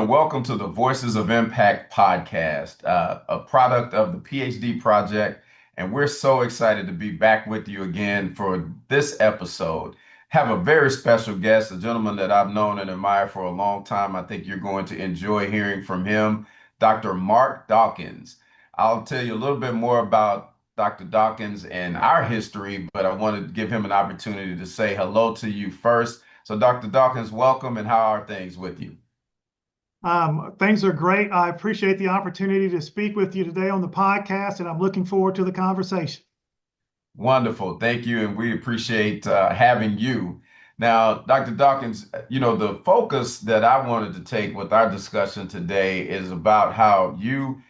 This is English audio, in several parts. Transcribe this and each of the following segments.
welcome to the Voices of Impact podcast, a product of the Ph.D. project. And we're so excited to be back with you again for this episode. Have a very special guest, a gentleman that I've known and admired for a long time. I think you're going to enjoy hearing from him, Dr. Mark Dawkins. I'll tell you a little bit more about Dr. Dawkins and our history, but I want to give him an opportunity to say hello to you first. So, Dr. Dawkins, welcome, and how are things with you? Things are great. I appreciate the opportunity to speak with you today on the podcast, and I'm looking forward to the conversation. Wonderful. Thank you. And we appreciate having you. Now, Dr. Dawkins, the focus that I wanted to take with our discussion today is about how you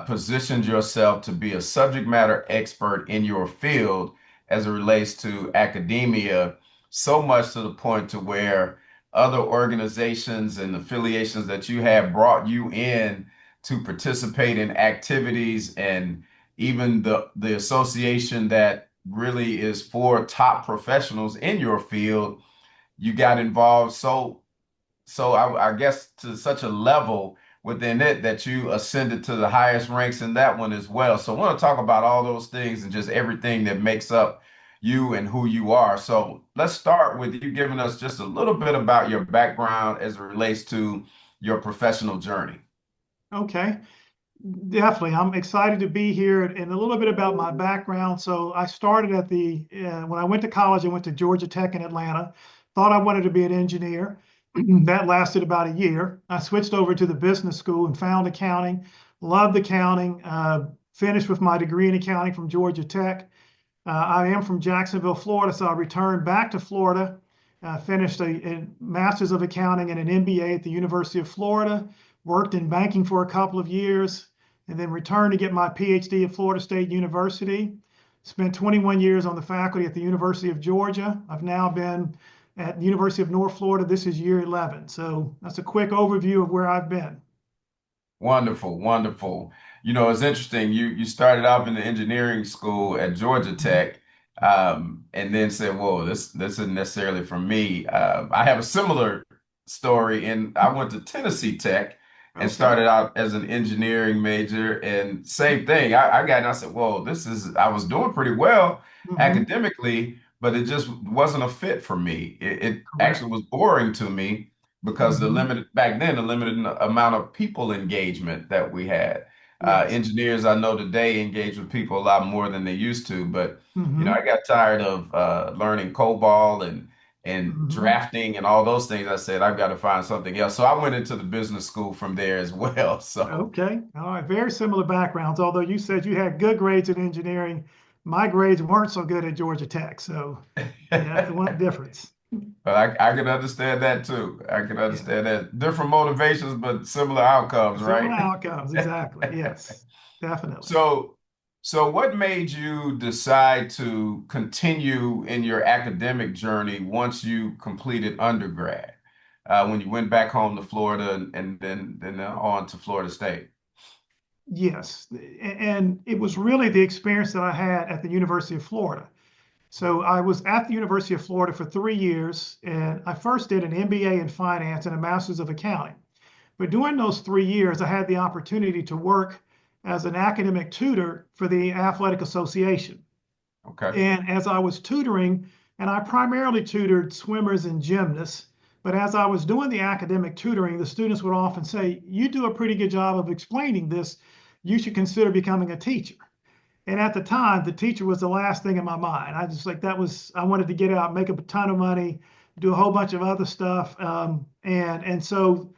positioned yourself to be a subject matter expert in your field as it relates to academia, so much to the point to where other organizations and affiliations that you have brought you in to participate in activities, and even the association that really is for top professionals in your field, you got involved I guess to such a level within it that you ascended to the highest ranks in that one as well. So I want to talk about all those things and just everything that makes up you and who you are. So let's start with you giving us just a little bit about your background as it relates to your professional journey. Okay, definitely. I'm excited to be here and a little bit about my background. So I started when I went to college, I went to Georgia Tech in Atlanta. Thought I wanted to be an engineer. That lasted about a year. I switched over to the business school and found accounting. Loved accounting. Finished with my degree in accounting from Georgia Tech. I am from Jacksonville, Florida, so I returned back to Florida, finished a Master's of Accounting and an MBA at the University of Florida, worked in banking for a couple of years, and then returned to get my PhD at Florida State University. Spent 21 years on the faculty at the University of Georgia. I've now been at the University of North Florida. This is year 11. So that's a quick overview of where I've been. Wonderful, wonderful. It's interesting. You started off in the engineering school at Georgia Tech, and then said, "Whoa, this isn't necessarily for me." I have a similar story, and I went to Tennessee Tech and Okay. started out as an engineering major, and same thing. I got and I said, "Whoa, this is." I was doing pretty well Hmm. academically, but it just wasn't a fit for me. It actually Correct. was boring to me because Hmm. the limited amount of people engagement that we had. Yes. Engineers I know today engage with people a lot more than they used to, but I Hmm. got tired of learning COBOL and Hmm. drafting and all those things. I said I've got to find something else. So I went into the business school from there as well. So Okay. All right. Very similar backgrounds. Although you said you had good grades in engineering, my grades weren't so good at Georgia Tech. So yeah, that's the one difference. but I can understand that too. I can Yeah. understand that. Different motivations, but similar outcomes, Similar right? outcomes. Exactly. Yes. Definitely. So, so what made you decide to continue in your academic journey once you completed undergrad, when you went back home to Florida and then on to Florida State? Yes. And it was really the experience that I had at the University of Florida. So I was at the University of Florida for 3 years, and I first did an MBA in finance and a master's of accounting. But during those 3 years, I had the opportunity to work as an academic tutor for the Athletic Association. Okay. And as I was tutoring, and I primarily tutored swimmers and gymnasts, but as I was doing the academic tutoring, the students would often say, "You do a pretty good job of explaining this. You should consider becoming a teacher." And at the time, the teacher was the last thing in my mind. I just like that was I wanted to get out, make a ton of money, do a whole bunch of other stuff, and so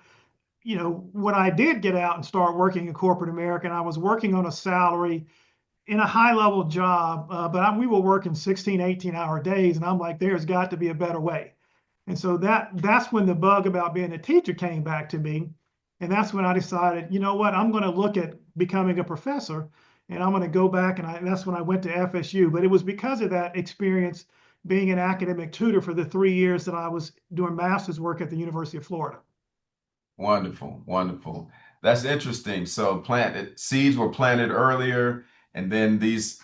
when I did get out and start working in corporate America, and I was working on a salary in a high level job, but we were working 16, 18-hour days. And I'm like, there's got to be a better way. And so that's when the bug about being a teacher came back to me. And that's when I decided, you know what, I'm going to look at becoming a professor and I'm going to go back. And that's when I went to FSU. But it was because of that experience being an academic tutor for the 3 years that I was doing master's work at the University of Florida. Wonderful, wonderful. That's interesting. So planted seeds were planted earlier, and then these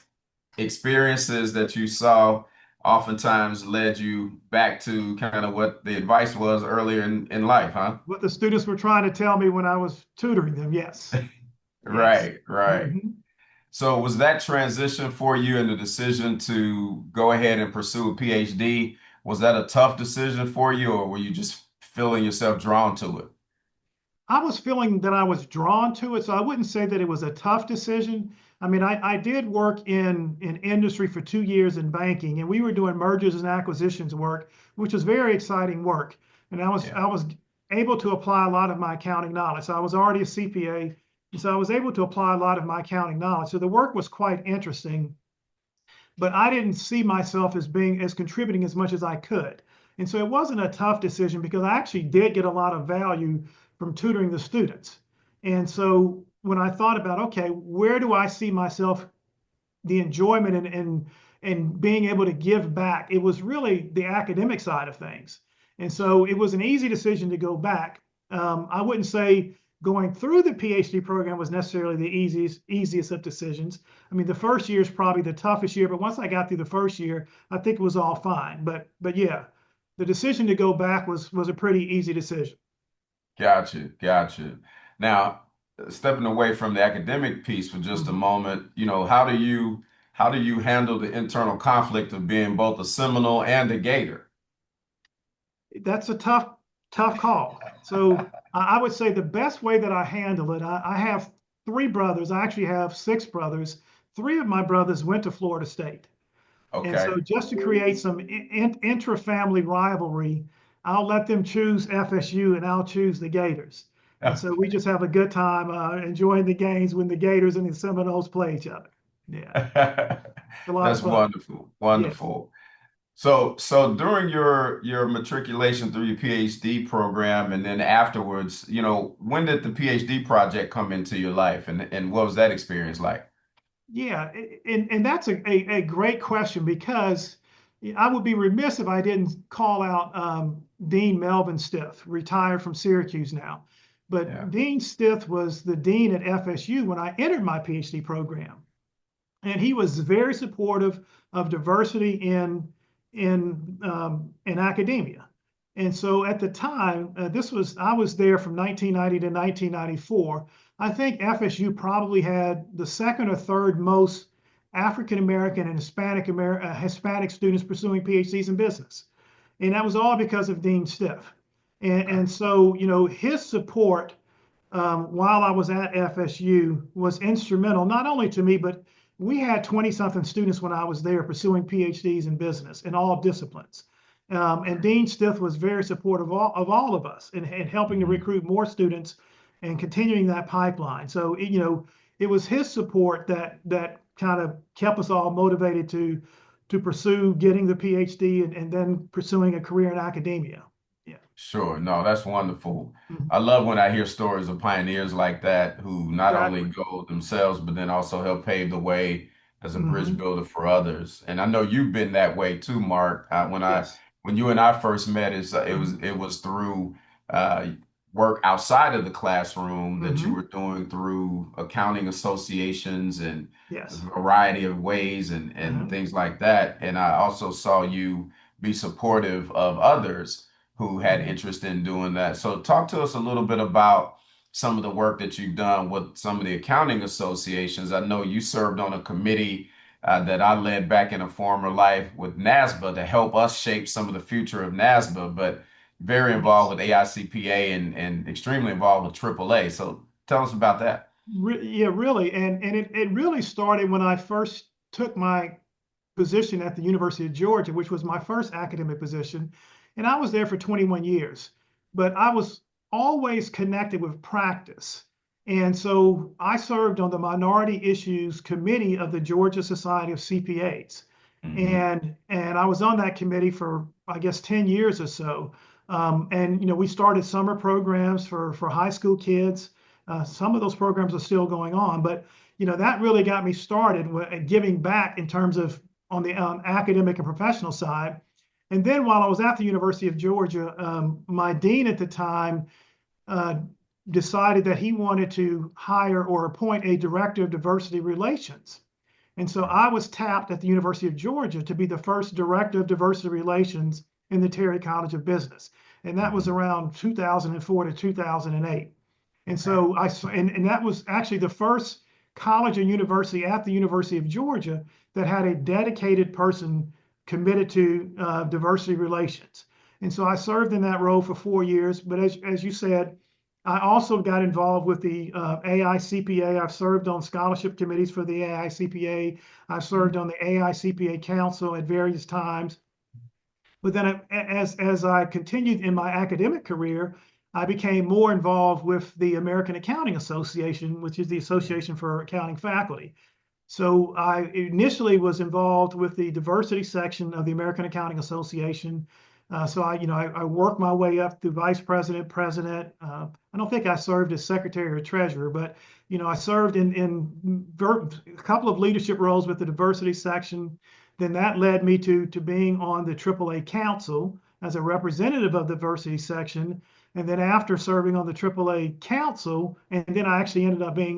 experiences that you saw oftentimes led you back to kind of what the advice was earlier in life, huh? What the students were trying to tell me when I was tutoring them. Yes. Yes. Right, right. Mhm. So was that transition for you and the decision to go ahead and pursue a PhD? Was that a tough decision for you, or were you just feeling yourself drawn to it? I was feeling that I was drawn to it, so I wouldn't say that it was a tough decision. I mean, I did work in industry for 2 years in banking, and we were doing mergers and acquisitions work, which was very exciting work. And Yeah. I was able to apply a lot of my accounting knowledge. So I was already a CPA, and so I was able to apply a lot of my accounting knowledge. So the work was quite interesting, but I didn't see myself as being as contributing as much as I could. And so it wasn't a tough decision because I actually did get a lot of value from tutoring the students. And so when I thought about, okay, where do I see myself, the enjoyment and being able to give back, it was really the academic side of things. And so it was an easy decision to go back. I wouldn't say going through the PhD program was necessarily the easiest of decisions. I mean, the first year is probably the toughest year, but once I got through the first year, I think it was all fine. But yeah, the decision to go back was a pretty easy decision. Gotcha, gotcha. Now, stepping away from the academic piece for just a Mhm. moment, how do you handle the internal conflict of being both a Seminole and a Gator? That's a tough call. So I would say the best way that I handle it, I have three brothers. I actually have six brothers. Three of my brothers went to Florida State. And so Okay. just to create some intra-family rivalry, I'll let them choose FSU and I'll choose the Gators. And so we just have a good time enjoying the games when the Gators and the Seminoles play each other. Yeah, it's a lot of That's fun. wonderful, Yes. wonderful. So during your matriculation through your PhD program and then afterwards, when did the PhD project come into your life and what was that experience like? Yeah, and that's a great question because I would be remiss if I didn't call out Dean Melvin Stith, retired from Syracuse now. Yeah. But Dean Stith was the dean at FSU when I entered my PhD program, and he was very supportive of diversity in academia. And so at the time, I was there from 1990 to 1994. I think FSU probably had the second or third most African American and Hispanic students pursuing PhDs in business, and that was all because of Dean Stith. And so his support while I was at FSU was instrumental, not only to me, but we had 20 something students when I was there pursuing PhDs in business in all disciplines. And Dean Stith was very supportive of all of us in helping to Mhm. recruit more students and continuing that pipeline. So, it was his support that kind of kept us all motivated to pursue getting the PhD and then pursuing a career in academia. Yeah. Sure. No, that's wonderful. Mhm. I love when I hear stories of pioneers like that who not only Exactly. go themselves, but then also help pave the way as a bridge Hmm. builder for others. And I know you've been that way too, Mark. Yes. When you and I first met, it was Hmm. it was through uh, work outside of the classroom that you were Hmm. doing through accounting associations and a Yes. variety of ways and Hmm. things like that. And I also saw you be supportive of others who had Hmm. interest in doing that. So talk to us a little bit about some of the work that you've done with some of the accounting associations. I know you served on a committee that I led back in a former life with NASBA to help us shape some of the future of NASBA, but very involved Yes. with AICPA and extremely involved with AAA. So tell us about that. Yeah, really. And it really started when I first took my position at the University of Georgia, which was my first academic position. And I was there for 21 years, but I was always connected with practice. And so I served on the Minority Issues Committee of the Georgia Society of CPAs. Hmm. And I was on that committee for, I guess, 10 years or so. And we started summer programs for high school kids. Some of those programs are still going on, but that really got me started giving back in terms of on the academic and professional side. And then while I was at the University of Georgia, my dean at the time uh, decided that he wanted to hire or appoint a director of diversity relations. And so Right. I was tapped at the University of Georgia to be the first director of diversity relations in the Terry College of Business. And that was Mhm. around 2004 to 2008. And Okay. so and that was actually the first college and university at the University of Georgia that had a dedicated person committed to diversity relations. And so I served in that role for 4 years. But as you said, I also got involved with the AICPA. I've served on scholarship committees for the AICPA. I've served on the AICPA Council at various times. But then as I continued in my academic career, I became more involved with the American Accounting Association, which is the Association for Accounting Faculty. So I initially was involved with the diversity section of the American Accounting Association. So I worked my way up through vice president, president. I don't think I served as secretary or treasurer, but I served in a couple of leadership roles with the diversity section. Then that led me to being on the AAA Council as a representative of the diversity section. And then after serving on the AAA Council, and then I actually ended up being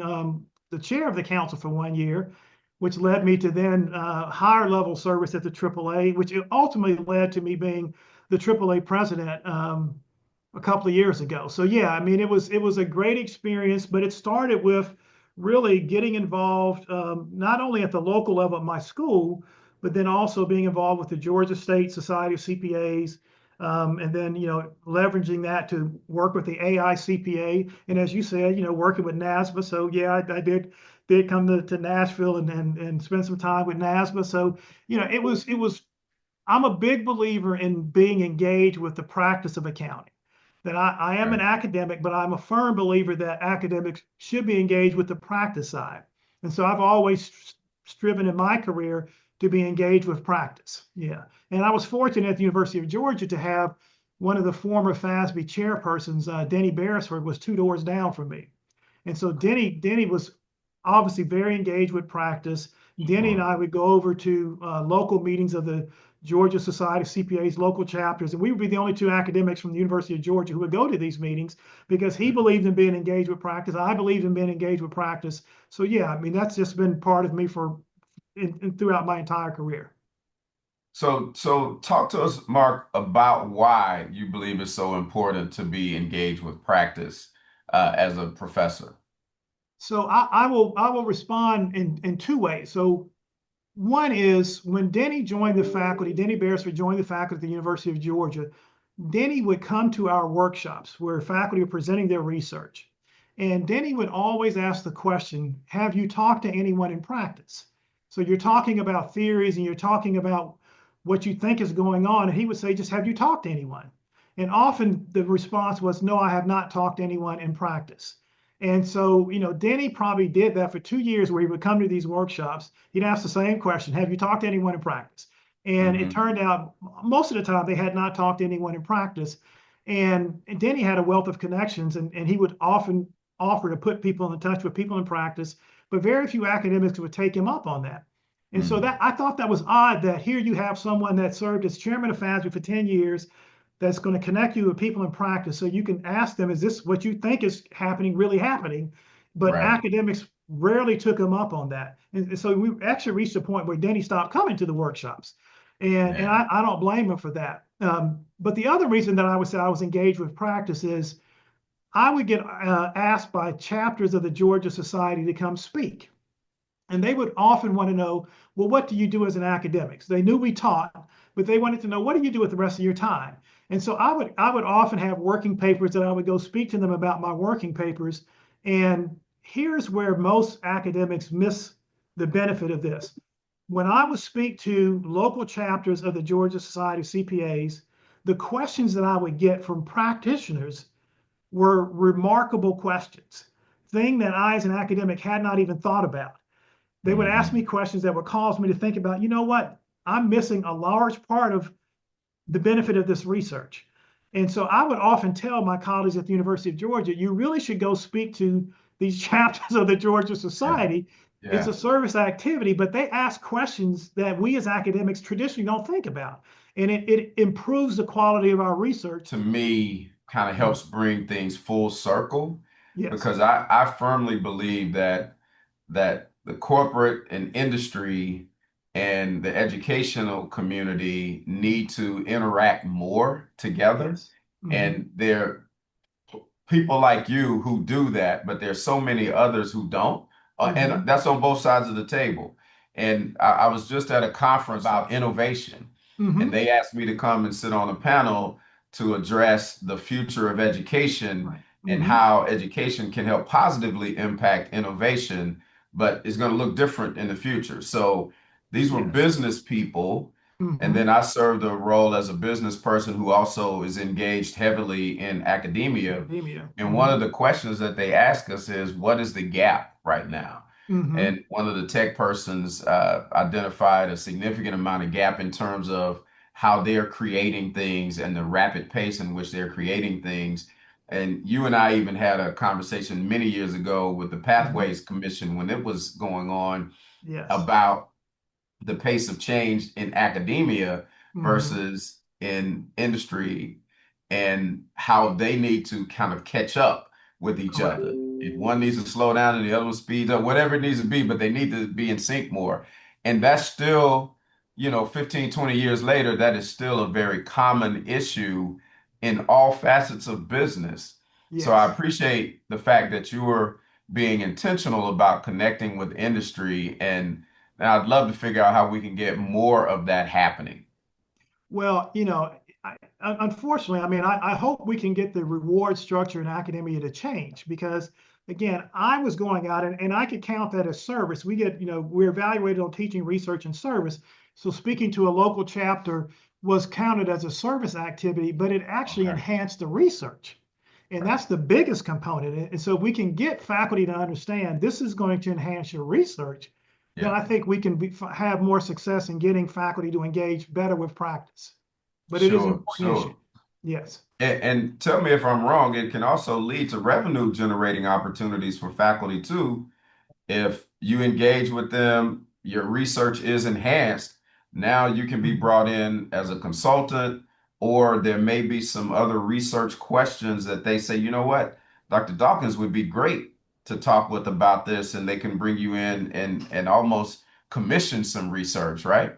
the chair of the council for 1 year, which led me to then higher level service at the AAA, which ultimately led to me being the AAA president a couple of years ago. So yeah, I mean, it was a great experience, but it started with really getting involved not only at the local level at my school, but then also being involved with the Georgia State Society of CPAs, and then leveraging that to work with the AICPA, and as you said, working with NASBA. So yeah, I did come to Nashville and spend some time with NASBA. So it was I'm a big believer in being engaged with the practice of accounting. That I am an Right. academic, but I'm a firm believer that academics should be engaged with the practice side. And so I've always striven in my career to be engaged with practice. Yeah. And I was fortunate at the University of Georgia to have one of the former FASB chairpersons, Denny Beresford, was two doors down from me. And so Denny was obviously very engaged with practice. Denny and Sure. I would go over to local meetings of the Georgia Society of CPAs, local chapters, and we would be the only two academics from the University of Georgia who would go to these meetings because he believed in being engaged with practice. I believed in being engaged with practice. So yeah, I mean that's just been part of me throughout my entire career. So talk to us, Mark, about why you believe it's so important to be engaged with practice as a professor. So I will respond in two ways. So one is when Denny joined the faculty, Denny Beresford joined the faculty at the University of Georgia. Denny would come to our workshops where faculty are presenting their research. And Denny would always ask the question, have you talked to anyone in practice? So you're talking about theories and you're talking about what you think is going on. And he would say, just have you talked to anyone? And often the response was, no, I have not talked to anyone in practice. And so, Denny probably did that for 2 years where he would come to these workshops. He'd ask the same question, have you talked to anyone in practice? And it Hmm. turned out most of the time they had not talked to anyone in practice. And Denny had a wealth of connections, and he would often offer to put people in touch with people in practice, but very few academics would take him up on that. And so that Hmm. I thought that was odd that here you have someone that served as chairman of FASB for 10 years that's going to connect you with people in practice so you can ask them, is this what you think is happening really happening? But Right. academics rarely took him up on that. And so we actually reached a point where Denny stopped coming to the workshops. And Yeah. I don't blame him for that. But the other reason that I would say I was engaged with practice is I would get asked by chapters of the Georgia Society to come speak. And they would often want to know, well, what do you do as an academic? So they knew we taught, but they wanted to know, what do you do with the rest of your time? And so I would often have working papers that I would go speak to them about my working papers. And here's where most academics miss the benefit of this. When I would speak to local chapters of the Georgia Society of CPAs, the questions that I would get from practitioners were remarkable questions, thing that I as an academic had not even thought about. They would ask me Hmm. questions that would cause me to think about, you know what, I'm missing a large part of the benefit of this research. And so I would often tell my colleagues at the University of Georgia, you really should go speak to these chapters of the Georgia Yeah. Society. It's a Yeah. service activity, but they ask questions that we as academics traditionally don't think about. And it improves the quality of our research. To me, kind of Yeah. helps bring things full circle Yes. because I firmly believe that the corporate and industry and the educational community need to interact more together. Yes. Hmm. And they're people like you who do that, but there's so many others who don't. And Hmm. that's on both sides of the table. And I was just at a conference about innovation, and Hmm. they asked me to come and sit on a panel to address the future of education Right. and Hmm. how education can help positively impact innovation, but it's going to look different in the future. So these were Yes. business people. And then Hmm. I served a role as a business person who also is engaged heavily in academia. Academia. And one Hmm. of the questions that they ask us is, what is the gap right now? Hmm. And one of the tech persons identified a significant amount of gap in terms of how they're creating things and the rapid pace in which they're creating things. And you and I even had a conversation many years ago with the Hmm. Pathways Commission when it was going on Yes. about the pace of change in academia Hmm. versus in industry and how they need to kind of catch up with each Correct. other. If one needs to slow down and the other one speeds up, whatever it needs to be, but they need to be in sync more. And that's still, 15, 20 years later, that is still a very common issue in all facets of business. So I Yes. appreciate the fact that you are being intentional about connecting with industry and I'd love to figure out how we can get more of that happening. Well, unfortunately, I mean, I hope we can get the reward structure in academia to change because, again, I was going out and I could count that as service. We're evaluated on teaching, research, and service. So speaking to a local chapter was counted as a service activity, but it actually Okay. enhanced the research. And Right. that's the biggest component. And so if we can get faculty to understand this is going to enhance your research, then Yeah. I think we can have more success in getting faculty to engage better with practice. But it is an Sure. important issue. Sure. Yes. And tell me if I'm wrong, it can also lead to revenue generating opportunities for faculty too. If you engage with them, your research is enhanced. Now you can be Mhm. brought in as a consultant, or there may be some other research questions that they say, you know what, Dr. Dawkins would be great to talk with about this, and they can bring you in and almost commission some research, right?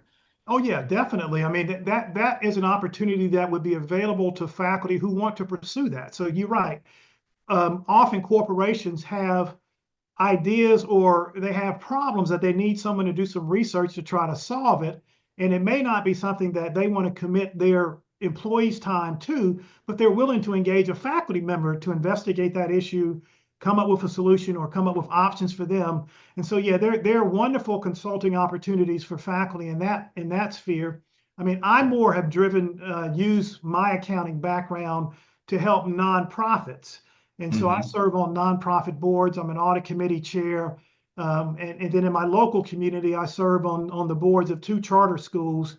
Oh yeah, definitely. I mean that is an opportunity that would be available to faculty who want to pursue that. So you're right. Often corporations have ideas or they have problems that they need someone to do some research to try to solve it. And it may not be something that they want to commit their employees' time to, but they're willing to engage a faculty member to investigate that issue, come up with a solution, or come up with options for them. And so, yeah, there are wonderful consulting opportunities for faculty in that sphere. I mean, I Yeah. more have use my accounting background to help nonprofits. And so I Hmm. serve on nonprofit boards. I'm an audit committee chair. And then in my local community, I serve on the boards of two charter schools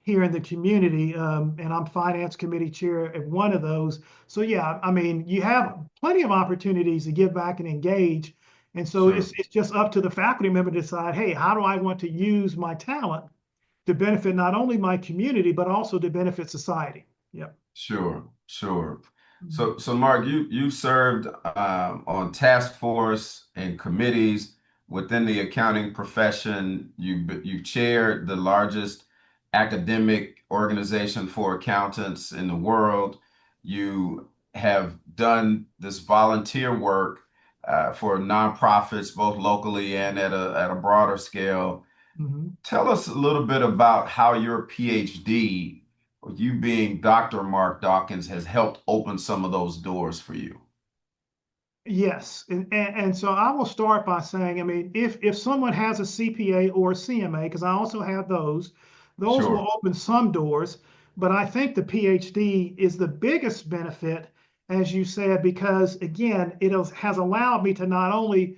here in the community. And I'm finance committee chair at one of those. So, yeah, I mean, you have plenty of opportunities to give back and engage. And so Sure. it's just up to the faculty member to decide, hey, how do I want to use my talent to benefit not only my community, but also to benefit society? Yep. Sure, sure. Mhm. So Mark, you served on task force and committees within the accounting profession. You chaired the largest academic organization for accountants in the world. You have done this volunteer work for nonprofits, both locally and at a broader scale. Mhm. Tell us a little bit about how your PhD, or you being Dr. Mark Dawkins, has helped open some of those doors for you. Yes, and so I will start by saying, I mean, if someone has a CPA or a CMA, because I also have those will Sure. open some doors, but I think the PhD is the biggest benefit, as you said, because again, has allowed me to not only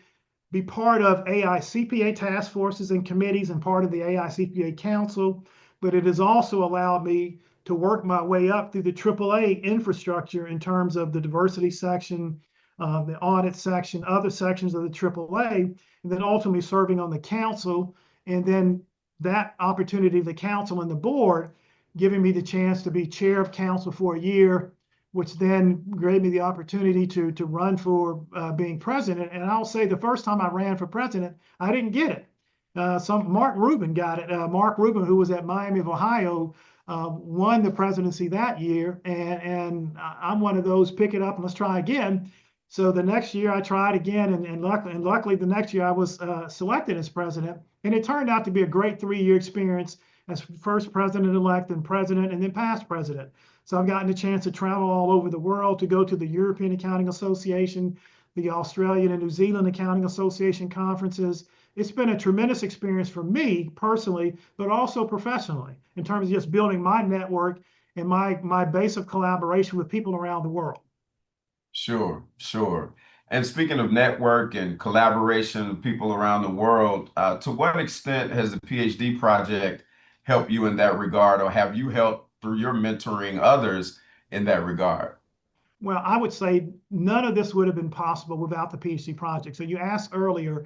be part of AI CPA task forces and committees and part of the AI CPA Council, but it has also allowed me to work my way up through the AAA infrastructure in terms of the diversity section, the audit section, other sections of the AAA, and then ultimately serving on the council. And then that opportunity, the council and the board, giving me the chance to be chair of council for a year, which then gave me the opportunity to run for being president. And I'll say the first time I ran for president, I didn't get it. Some Mark Rubin got it. Mark Rubin, who was at Miami of Ohio, won the presidency that year. And I'm one of those, pick it up and let's try again. So the next year I tried again, and luckily the next year I was selected as president. And it turned out to be a great 3-year experience as first president-elect and president, and then past president. So I've gotten a chance to travel all over the world, to go to the European Accounting Association, the Australian and New Zealand Accounting Association conferences. It's been a tremendous experience for me personally, but also professionally, in terms of just building my network and my base of collaboration with people around the world. Sure, sure. And speaking of network and collaboration with people around the world, to what extent has the PhD project helped you in that regard, or have you helped through your mentoring others in that regard? Well, I would say none of this would have been possible without the PhD project. So you asked earlier,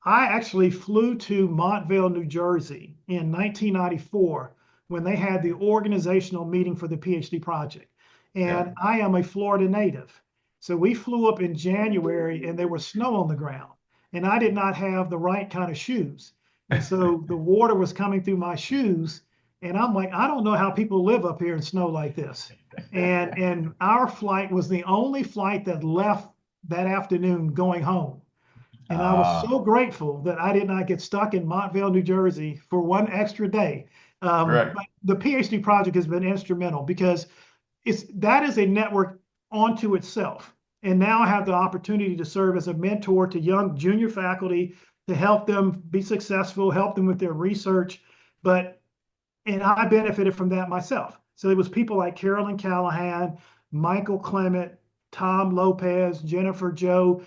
I actually flew to Montville, New Jersey in 1994 when they had the organizational meeting for the PhD project. Yeah. And I am a Florida native. So we flew up in January and there was snow on the ground. And I did not have the right kind of shoes. And so the water was coming through my shoes. And I'm like, I don't know how people live up here in snow like this. And our flight was the only flight that left that afternoon going home. And I was Ah, so grateful that I did not get stuck in Montville, New Jersey for one extra day. right. But the PhD project has been instrumental because that is a network onto itself. And now I have the opportunity to serve as a mentor to young junior faculty to help them be successful, help them with their research. But and I benefited from that myself. So it was people like Carolyn Callahan, Michael Clement, Tom Lopez, Jennifer Joe.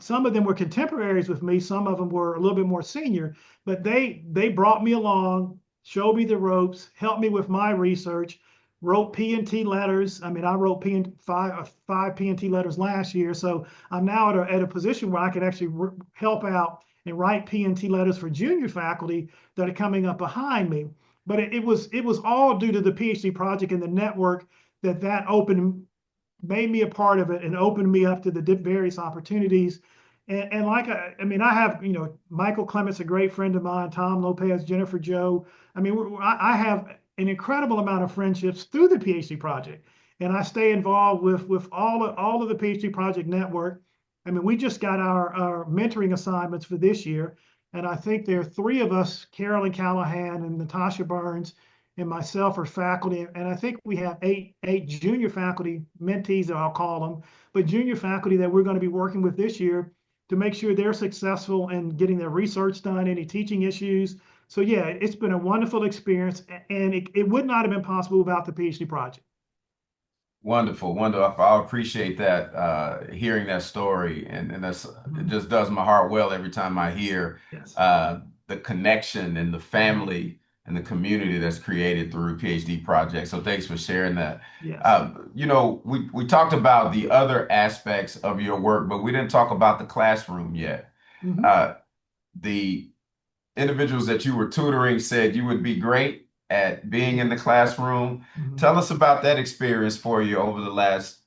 Some of them were contemporaries with me. Some of them were a little bit more senior, but they brought me along, showed me the ropes, helped me with my research, wrote P&T letters. I mean, I wrote five P&T letters last year, so I'm now at a position where I can actually help out and write P&T letters for junior faculty that are coming up behind me. But it was all due to the PhD project and the network that opened, made me a part of it and opened me up to the various opportunities. And like I mean, I have Michael Clement's a great friend of mine, Tom Lopez, Jennifer Joe. I mean, I have an incredible amount of friendships through the PhD project, and I stay involved with all of the PhD project network. I mean, we just got our mentoring assignments for this year, and I think there are 3 of us, Carolyn Callahan and Natasha Burns and myself, are faculty. And I think we have eight junior faculty mentees, I'll call them, but junior faculty that we're going to be working with this year to make sure they're successful in getting their research done, any teaching issues. So yeah, it's been a wonderful experience, and it would not have been possible without the PhD project. Wonderful, wonderful. I appreciate that, hearing that story, and it Mhm. just does my heart well every time I hear Yes. the connection and the family and the community that's created through PhD projects. So thanks for sharing that. Yes. We talked about the other aspects of your work, but we didn't talk about the classroom yet. Hmm. Uh, the individuals that you were tutoring said you would be great at being in the Yes. classroom. Hmm. Tell us about that experience for you over the last,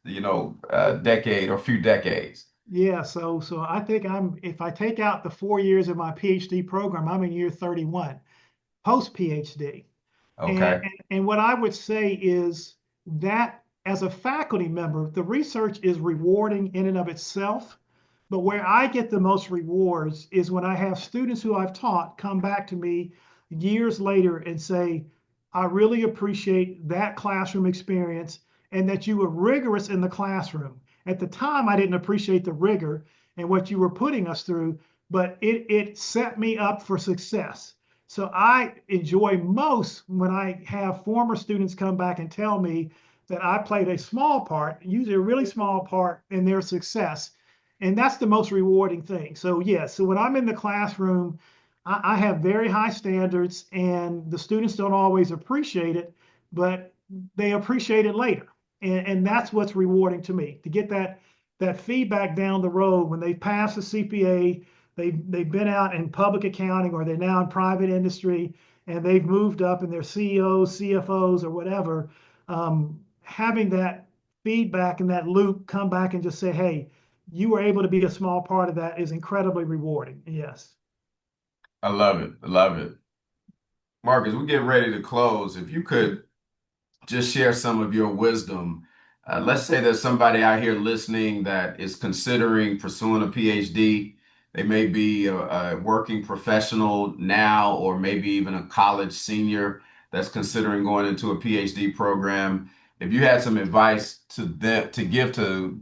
decade or few decades. Yeah, so I think if I take out the 4 years of my PhD program, I'm in year 31, post PhD. And, Okay. and, and what I would say is that as a faculty member, the research is rewarding in and of itself. But where I get the most rewards is when I have students who I've taught come back to me years later and say, I really appreciate that classroom experience and that you were rigorous in the classroom. At the time, I didn't appreciate the rigor and what you were putting us through, but it set me up for success. So I enjoy most when I have former students come back and tell me that I played a small part, usually a really small part in their success. And that's the most rewarding thing. So yeah, so when I'm in the classroom, I have very high standards and the students don't always appreciate it, but they appreciate it later. And that's what's rewarding to me, to get that feedback down the road when they pass the CPA, they've been out in public accounting or they're now in private industry and they've moved up and they're CEOs, CFOs, or whatever. Having that feedback and that loop come back and just say, hey, you were able to be a small part of that is incredibly rewarding. Yes. I love it. I love it. Marcus, we're getting ready to close. If you could just share some of your wisdom. Let's say there's somebody out here listening that is considering pursuing a PhD. They may be a working professional now, or maybe even a college senior that's considering going into a PhD program. If you had some advice to them to give to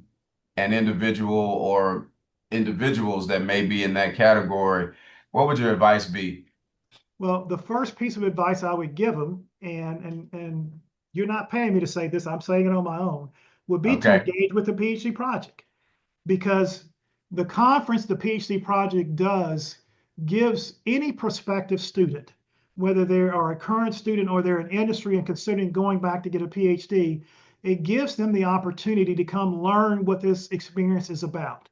an individual or individuals that may be in that category, what would your advice be? Well, the first piece of advice I would give them, and you're not paying me to say this, I'm saying it on my own, would be to Okay. engage with the PhD project because the conference the PhD project does gives any prospective student, whether they are a current student or they're in industry and considering going back to get a PhD, it gives them the opportunity to come learn what this experience is about.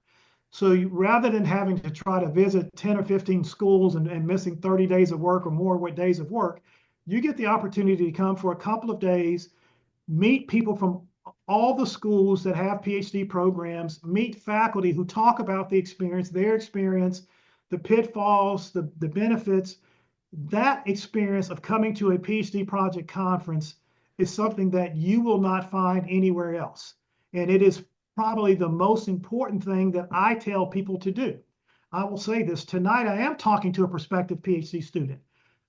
So rather than having to try to visit 10 or 15 schools and missing 30 days of work or more days of work, you get the opportunity to come for a couple of days, meet people from all the schools that have PhD programs, meet faculty who talk about the experience, their experience, the pitfalls, the benefits. That experience of coming to a PhD project conference is something that you will not find anywhere else. And it is probably the most important thing that I tell people to do. I will say this tonight, I am talking to a prospective PhD student.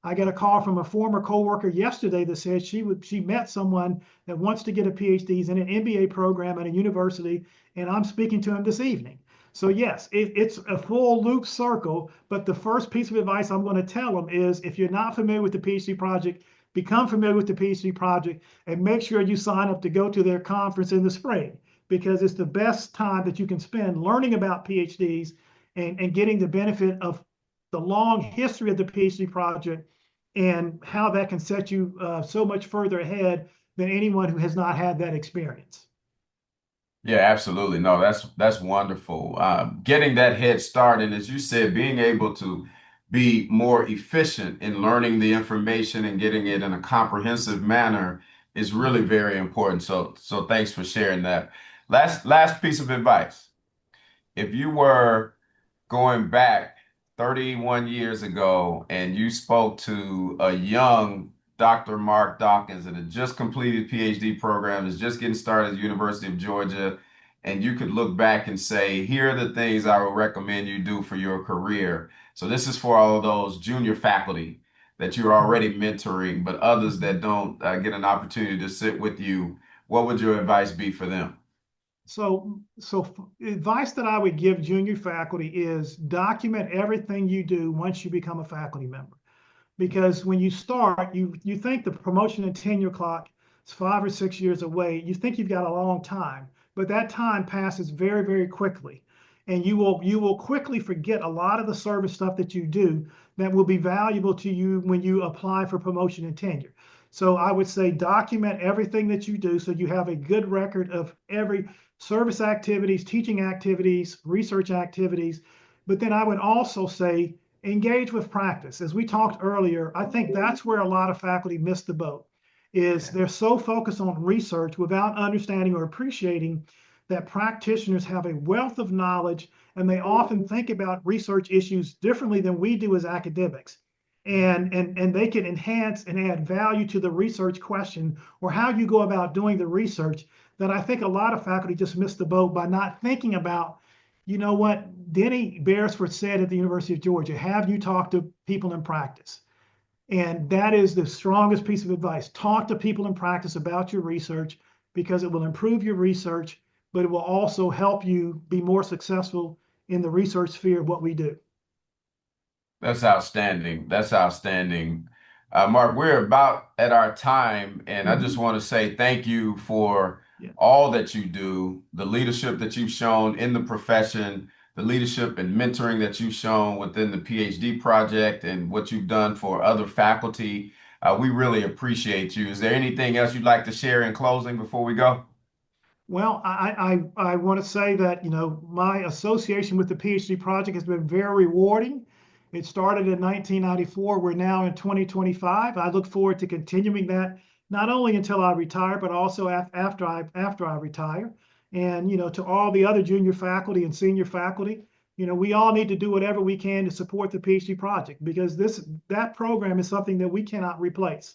I got a call from a former coworker yesterday that said she met someone that wants to get a PhD. He's in an MBA program at a university, and I'm speaking to him this evening. So yes, it's a full loop circle, but the first piece of advice I'm going to tell them is if you're not familiar with the PhD project, become familiar with the PhD project and make sure you sign up to go to their conference in the spring because it's the best time that you can spend learning about PhDs and getting the benefit of the long history of the PhD project and how that can set you so much further ahead than anyone who has not had that experience. Yeah, absolutely. No, that's wonderful. Getting that head start, and as you said, being able to be more efficient in learning the information and getting it in a comprehensive manner is really very important. So thanks for sharing that. Last piece of advice. If you were going back 31 years ago and you spoke to a young Dr. Mark Dawkins that had just completed PhD program, is just getting started at the University of Georgia, and you could look back and say, here are the things I would recommend you do for your career. So this is for all of those junior faculty that you're already mentoring, but others that don't get an opportunity to sit with you. What would your advice be for them? So advice that I would give junior faculty is document everything you do once you become a faculty member. Because when you start, you think the promotion and tenure clock is 5 or 6 years away. You think you've got a long time, but that time passes very, very quickly. And you will quickly forget a lot of the service stuff that you do that will be valuable to you when you apply for promotion and tenure. So I would say document everything that you do so you have a good record of every service activities, teaching activities, research activities. But then I would also say engage with practice. As we talked earlier, I think that's where a lot of faculty miss the boat is they're so focused on research without understanding or appreciating that practitioners have a wealth of knowledge and they often think about research issues differently than we do as academics. And they can enhance and add value to the research question or how you go about doing the research that I think a lot of faculty just miss the boat by not thinking about you know what Denny Beresford said at the University of Georgia, have you talked to people in practice? And that is the strongest piece of advice. Talk to people in practice about your research because it will improve your research, but it will also help you be more successful in the research sphere of what we do. That's outstanding. That's outstanding. Mark, we're about at our time, and I just Mhm. want to say thank you for Yeah. all that you do, the leadership that you've shown in the profession, the leadership and mentoring that you've shown within the PhD project, and what you've done for other faculty. We really appreciate you. Is there anything else you'd like to share in closing before we go? Well, I want to say that, my association with the PhD project has been very rewarding. It started in 1994. We're now in 2025. I look forward to continuing that not only until I retire, but also after I retire. And to all the other junior faculty and senior faculty, we all need to do whatever we can to support the PhD project, because that program is something that we cannot replace.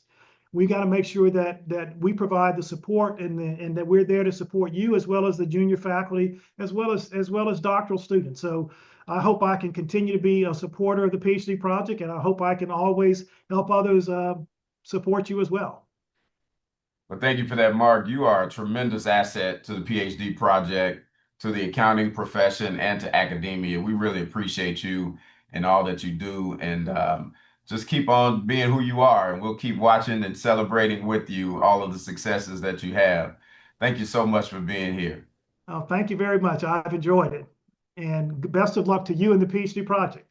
We got to make sure that we provide the support, and that we're there to support you, as well as the junior faculty, as well as doctoral students. So I hope I can continue to be a supporter of the PhD project, and I hope I can always help others support you as well. Well, thank you for that, Mark. You are a tremendous asset to the PhD project, to the accounting profession, and to academia. We really appreciate you and all that you do. And just keep on being who you are, and we'll keep watching and celebrating with you all of the successes that you have. Thank you so much for being here. Oh, thank you very much. I've enjoyed it. And best of luck to you and the PhD project.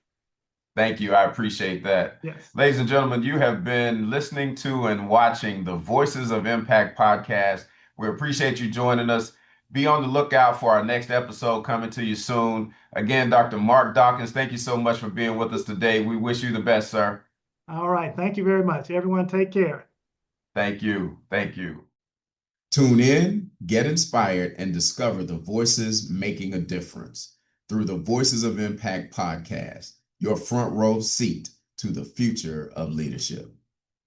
Thank you. I appreciate that. Yes. Ladies and gentlemen, you have been listening to and watching the Voices of Impact podcast. We appreciate you joining us. Be on the lookout for our next episode coming to you soon. Again, Dr. Mark Dawkins, thank you so much for being with us today. We wish you the best, sir. All right. Thank you very much. Everyone, take care. Thank you. Thank you. Tune in, get inspired, and discover the voices making a difference through the Voices of Impact podcast, your front row seat to the future of leadership.